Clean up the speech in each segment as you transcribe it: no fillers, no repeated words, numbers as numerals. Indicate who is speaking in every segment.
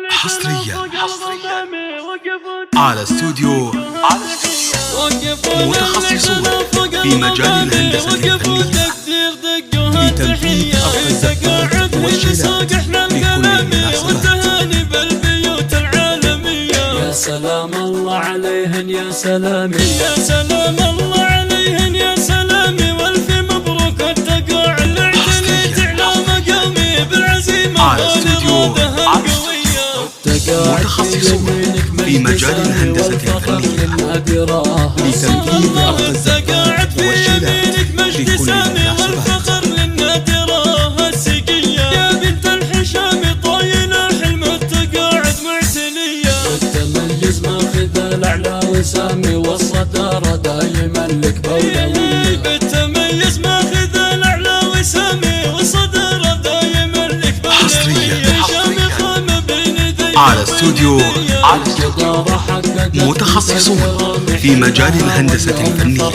Speaker 1: حصريا على استوديو متخصصون في مجال الهندسة الفنية لتنفيذ أرض الزفات والشيلات لكل المناسبات.
Speaker 2: يا سلام الله عليهن يا سلامي، يا سلام الله عليهن يا سلامي، والف مبروك التقاع اللي اعتنيت على مقامي بالعزيمة
Speaker 1: على استوديو متخصصون في مجال الهندسة الفنية لتنفيذ أرض الزفات والشيلات لكل المناسبات.
Speaker 2: وسامي والصدارة دايما لك بولوية، بالتميز ماخذ الأعلى وسامي والصدارة دايما لك بولوية.
Speaker 1: على استوديو متخصصون في مجال الهندسة الفنية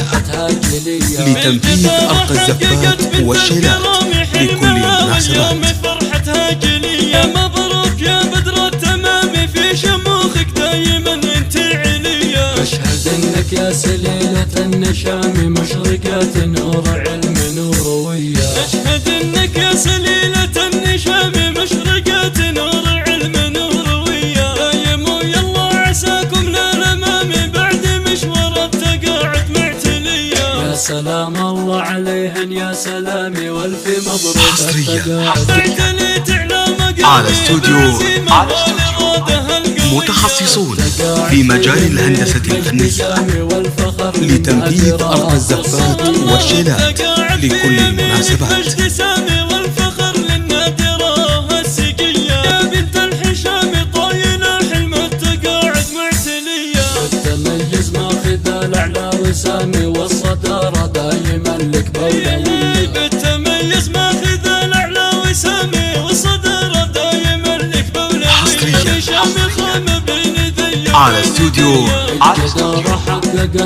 Speaker 1: لتنفيذ أرض الزفات والشيلات لكل المناسبات.
Speaker 2: مبروك يا بدر التمام في شموخك دايما انت عليا، اشهد انك يا سليلة النشام مشرقة نور علم نوروية، اشهد انك يا سليلة النشام مشرقة نور علم نوروية. دايموا يلا عساكم للامام بعد مشوار التقاعد معتلية. يا سلام الله عليهن يا سلامي والف مبروك التقاعد.
Speaker 1: على استوديو متخصصون في مجال الهندسة الفنية لتنفيذ أرض الزفات والشيلات لكل المناسبات.
Speaker 2: وسامي والصدارة دايما لك بولوية، بالتميز ماخذ الأعلى وسامي والصدارة دايما لك بولوية.
Speaker 1: على استوديو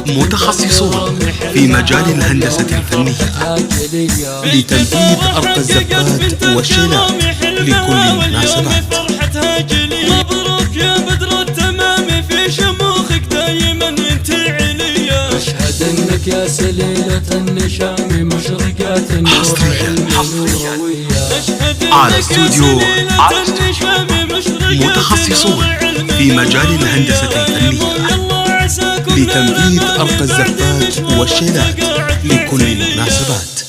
Speaker 1: متخصصون في مجال الهندسة الفنية لتنفيذ أرض الزفات والشيلات لكل المناسبات.
Speaker 2: مبروك يا بدر التمام في شموخك دايما انت عليا، اشهد انك يا سليلة النشام مشرقة نور علم نوروية.
Speaker 1: على استوديو متخصصون في مجال الهندسة الفنية لتنفيذ أرض الزفات والشيلات لكل المناسبات.